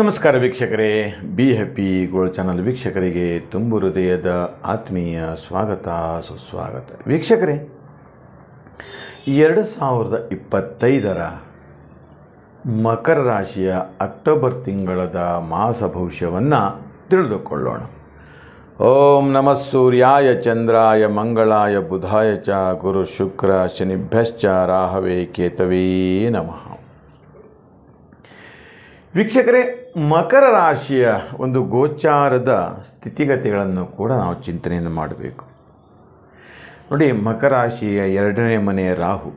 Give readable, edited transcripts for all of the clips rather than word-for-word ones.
ನಮಸ್ಕಾರ ವೀಕ್ಷಕರೇ, be happy gold channel ವೀಕ್ಷಕರಿಗೆ ತುಂಬು ಹೃದಯದ ಆತ್ಮೀಯ ಸ್ವಾಗತ ಸುಸ್ವಾಗತ. ವೀಕ್ಷಕರೇ, 2025 ಮಕರ ರಾಶಿಯ ಅಕ್ಟೋಬರ್ ತಿಂಗಳದ ಮಾಸ ಭವಿಷ್ಯವನ್ನು ತಿಳಿದುಕೊಳ್ಳೋಣ. ಓಂ ನಮಃ ಸೂರ್ಯಾಯ ಚಂದ್ರಾಯ ಮಂಗಳಾಯ ಬುಧಾಯ ಚ ಗುರು ಶುಕ್ರ ಶನಿಭ್ಯಶ್ಚ ರಾಹವೇ ಕೇತವೇ ನಮಃ. ವೀಕ್ಷಕರೇ, ಮಕರ ರಾಶಿಯ ಒಂದು ಗೋಚಾರದ ಸ್ಥಿತಿಗತಿಗಳನ್ನು ಕೂಡ ನಾವು ಚಿಂತನೆಯನ್ನು ಮಾಡಬೇಕು. ನೋಡಿ, ಮಕರ ರಾಶಿಯ 2ನೇ ಮನೆಯ ರಾಹು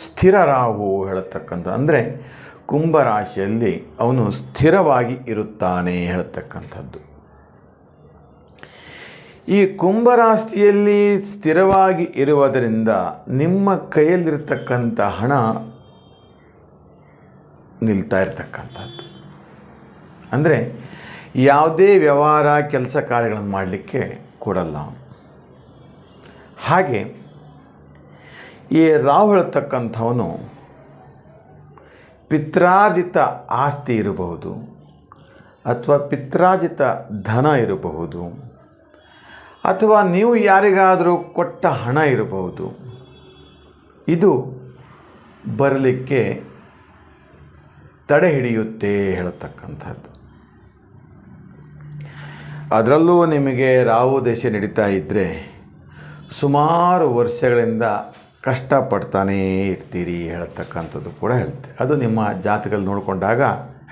ಸ್ಥಿರ ರಾಹು ಹೇಳತಕ್ಕಂಥ, ಅಂದರೆ ಕುಂಭರಾಶಿಯಲ್ಲಿ ಅವನು ಸ್ಥಿರವಾಗಿ ಇರುತ್ತಾನೆ ಹೇಳತಕ್ಕಂಥದ್ದು. ಈ ಕುಂಭರಾಶಿಯಲ್ಲಿ ಸ್ಥಿರವಾಗಿ ಇರುವುದರಿಂದ ನಿಮ್ಮ ಕೈಯಲ್ಲಿರತಕ್ಕಂಥ ಹಣ ನಿಲ್ತಾ ಇರತಕ್ಕಂಥದ್ದು. ಅಂದರೆ ಯಾವುದೇ ವ್ಯವಹಾರ ಕೆಲಸ ಕಾರ್ಯಗಳನ್ನು ಮಾಡಲಿಕ್ಕೆ ಕೊಡಲ್ಲ. ಹಾಗೆ ಈ ರಾಹು ಹೇಳ್ತಕ್ಕಂಥವನು ಪಿತ್ರಾರ್ಜಿತ ಆಸ್ತಿ ಇರಬಹುದು, ಅಥವಾ ಪಿತ್ರಾರ್ಜಿತ ಧನ ಇರಬಹುದು, ಅಥವಾ ನೀವು ಯಾರಿಗಾದರೂ ಕೊಟ್ಟ ಹಣ ಇರಬಹುದು. ಇದು ಬರಲಿಕ್ಕೆ ತಡೆ ಹಿಡಿಯುತ್ತೆ ಹೇಳತಕ್ಕಂಥದ್ದು. ಅದರಲ್ಲೂ ನಿಮಗೆ ರಾಹು ದಶೆ ನಡೀತಾ ಇದ್ದರೆ ಸುಮಾರು ವರ್ಷಗಳಿಂದ ಕಷ್ಟಪಡ್ತಾನೇ ಇರ್ತೀರಿ ಹೇಳತಕ್ಕಂಥದ್ದು ಕೂಡ ಹೇಳುತ್ತೆ. ಅದು ನಿಮ್ಮ ಜಾತಕದಲ್ಲಿ ನೋಡಿಕೊಂಡಾಗ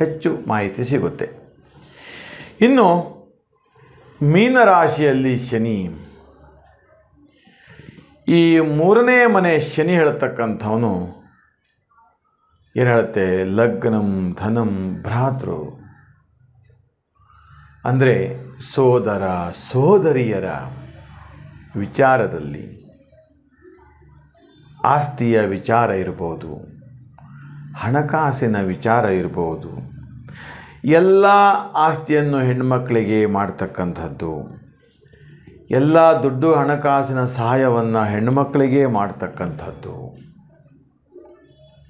ಹೆಚ್ಚು ಮಾಹಿತಿ ಸಿಗುತ್ತೆ. ಇನ್ನು ಮೀನರಾಶಿಯಲ್ಲಿ ಶನಿ, ಈ 3ನೇ ಮನೆ ಶನಿ ಹೇಳತಕ್ಕಂಥವನು ಏನು ಹೇಳುತ್ತೆ? ಲಗ್ನಂ ಧನಂ ಭ್ರಾತೃ, ಅಂದರೆ ಸೋದರ ಸೋದರಿಯರ ವಿಚಾರದಲ್ಲಿ ಆಸ್ತಿಯ ವಿಚಾರ ಇರ್ಬೋದು, ಹಣಕಾಸಿನ ವಿಚಾರ ಇರ್ಬೋದು. ಎಲ್ಲ ಆಸ್ತಿಯನ್ನು ಹೆಣ್ಮಕ್ಕಳಿಗೆ ಮಾಡ್ತಕ್ಕಂಥದ್ದು, ಎಲ್ಲ ದುಡ್ಡು ಹಣಕಾಸಿನ ಸಹಾಯವನ್ನು ಹೆಣ್ಮಕ್ಕಳಿಗೆ ಮಾಡ್ತಕ್ಕಂಥದ್ದು,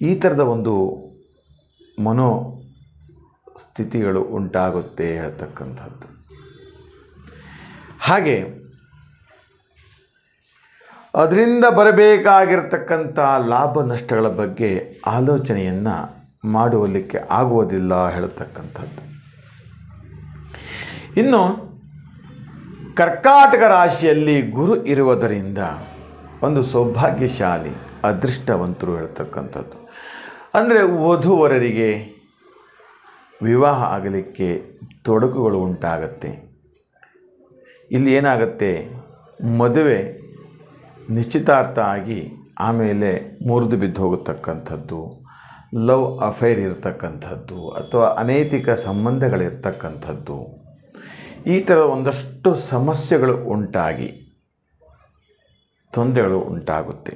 ಈ ಥರದ ಒಂದು ಮನೋಸ್ಥಿತಿಗಳು ಉಂಟಾಗುತ್ತೆ ಹೇಳ್ತಕ್ಕಂಥದ್ದು. ಹಾಗೆ ಅದರಿಂದ ಬರಬೇಕಾಗಿರ್ತಕ್ಕಂಥ ಲಾಭ ನಷ್ಟಗಳ ಬಗ್ಗೆ ಆಲೋಚನೆಯನ್ನು ಮಾಡುವಲಿಕ್ಕೆ ಆಗುವುದಿಲ್ಲ ಹೇಳ್ತಕ್ಕಂಥದ್ದು. ಇನ್ನು ಕರ್ಕಾಟಕ ರಾಶಿಯಲ್ಲಿ ಗುರು ಇರುವುದರಿಂದ ಒಂದು ಸೌಭಾಗ್ಯಶಾಲಿ ಅದೃಷ್ಟವಂತರು ಹೇಳ್ತಕ್ಕಂಥದ್ದು. ಅಂದರೆ ವಧುವರರಿಗೆ ವಿವಾಹ ಆಗಲಿಕ್ಕೆ ತೊಡಕುಗಳು ಉಂಟಾಗತ್ತೆ. ಇಲ್ಲಿ ಏನಾಗುತ್ತೆ, ಮದುವೆ ನಿಶ್ಚಿತಾರ್ಥ ಆಗಿ ಆಮೇಲೆ ಮುರಿದು ಬಿದ್ದು ಹೋಗತಕ್ಕಂಥದ್ದು, ಲವ್ ಅಫೇರ್ ಇರತಕ್ಕಂಥದ್ದು, ಅಥವಾ ಅನೈತಿಕ ಸಂಬಂಧಗಳಿರ್ತಕ್ಕಂಥದ್ದು, ಈ ಥರದ ಒಂದಷ್ಟು ಸಮಸ್ಯೆಗಳು ಉಂಟಾಗಿ ತೊಂದರೆಗಳು ಉಂಟಾಗುತ್ತೆ.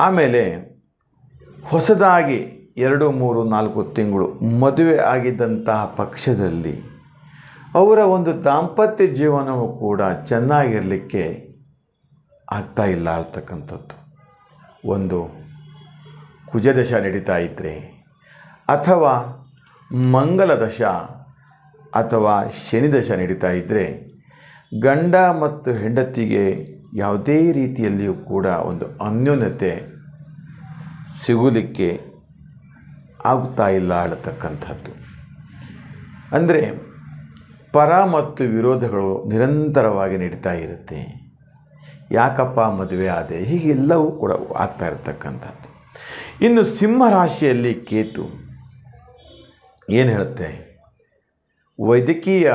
ಆಮೇಲೆ ಹೊಸದಾಗಿ 2, 3, 4 ತಿಂಗಳು ಮದುವೆ ಆಗಿದ್ದಂತಹ ಪಕ್ಷದಲ್ಲಿ ಅವರ ಒಂದು ದಾಂಪತ್ಯ ಜೀವನವೂ ಕೂಡ ಚೆನ್ನಾಗಿರಲಿಕ್ಕೆ ಆಗ್ತಾ ಇಲ್ಲ ಆಗ್ತಕ್ಕಂಥದ್ದು. ಒಂದು ಕುಜದಶ ನಡೀತಾ ಇದ್ದರೆ, ಅಥವಾ ಮಂಗಲ ದಶ ಅಥವಾ ಶನಿದಶ ನಡೀತಾ ಇದ್ದರೆ, ಗಂಡ ಮತ್ತು ಹೆಂಡತಿಗೆ ಯಾವುದೇ ರೀತಿಯಲ್ಲಿಯೂ ಕೂಡ ಒಂದು ಅನ್ಯೋನ್ಯತೆ ಸಿಗಲಿಕ್ಕೆ ಆಗುತ್ತಾ ಇಲ್ಲ ಹೇಳತಕ್ಕಂಥದ್ದು. ಅಂದರೆ ಪರ ಮತ್ತು ವಿರೋಧಗಳು ನಿರಂತರವಾಗಿ ನಡೀತಾ ಇರುತ್ತೆ. ಯಾಕಪ್ಪ ಮದುವೆ ಆದೆ, ಹೀಗೆಲ್ಲವೂ ಕೂಡ ಆಗ್ತಾ ಇರತಕ್ಕಂಥದ್ದು. ಇನ್ನು ಸಿಂಹರಾಶಿಯಲ್ಲಿ ಕೇತು ಏನು ಹೇಳುತ್ತೆ? ವೈದ್ಯಕೀಯ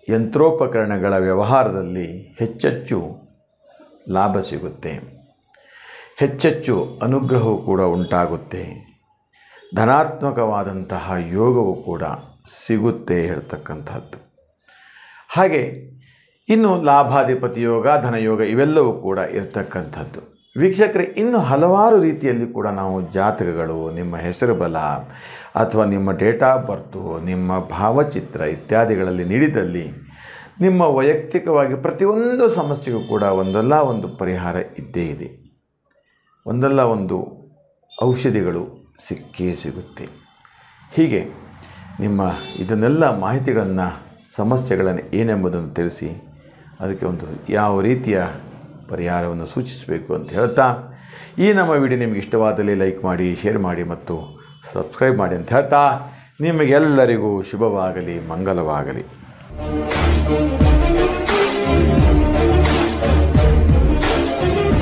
ಯಂತ್ರೋಪಕರಣಗಳ ವ್ಯವಹಾರದಲ್ಲಿ ಹೆಚ್ಚೆಚ್ಚು ಲಾಭ ಸಿಗುತ್ತೆ, ಹೆಚ್ಚೆಚ್ಚು ಅನುಗ್ರಹವೂ ಕೂಡ ಉಂಟಾಗುತ್ತೆ, ಧನಾತ್ಮಕವಾದಂತಹ ಯೋಗವೂ ಕೂಡ ಸಿಗುತ್ತೆ ಹೇಳ್ತಕ್ಕಂಥದ್ದು. ಹಾಗೆ ಇನ್ನು ಲಾಭಾಧಿಪತಿ ಯೋಗ, ಧನಯೋಗ ಇವೆಲ್ಲವೂ ಕೂಡ ಇರತಕ್ಕಂಥದ್ದು. ವೀಕ್ಷಕರೇ, ಇನ್ನು ಹಲವಾರು ರೀತಿಯಲ್ಲಿ ಕೂಡ ನಾವು ಜಾತಕಗಳು, ನಿಮ್ಮ ಹೆಸರು ಬಲ ಅಥವಾ ನಿಮ್ಮ ಡೇಟ್ ಆಫ್ ಬರ್ತು, ನಿಮ್ಮ ಭಾವಚಿತ್ರ ಇತ್ಯಾದಿಗಳಲ್ಲಿ ನೀಡಿದಲ್ಲಿ ನಿಮ್ಮ ವೈಯಕ್ತಿಕವಾಗಿ ಪ್ರತಿಯೊಂದು ಸಮಸ್ಯೆಗೂ ಕೂಡ ಒಂದಲ್ಲ ಒಂದು ಪರಿಹಾರ ಇದ್ದೇ ಇದೆ, ಒಂದಲ್ಲ ಒಂದು ಔಷಧಿಗಳು ಸಿಕ್ಕೇ ಸಿಗುತ್ತೆ. ಹೀಗೆ ನಿಮ್ಮ ಇದನ್ನೆಲ್ಲ ಮಾಹಿತಿಗಳನ್ನು ಸಮಸ್ಯೆಗಳನ್ನು ಏನೆಂಬುದನ್ನು ತಿಳಿಸಿ ಅದಕ್ಕೆ ಒಂದು ಯಾವ ರೀತಿಯ ಪರಿಹಾರವನ್ನು ಸೂಚಿಸಬೇಕು ಅಂತ ಹೇಳ್ತಾ ಈ ನಮ್ಮ ವಿಡಿಯೋ ನಿಮಗೆ ಇಷ್ಟವಾದಲ್ಲಿ ಲೈಕ್ ಮಾಡಿ, ಶೇರ್ ಮಾಡಿ ಮತ್ತು ಸಬ್ಸ್ಕ್ರೈಬ್ ಮಾಡಿ ಅಂತ ಹೇಳ್ತಾ ನಿಮಗೆಲ್ಲರಿಗೂ ಶುಭವಾಗಲಿ, ಮಂಗಲವಾಗಲಿ.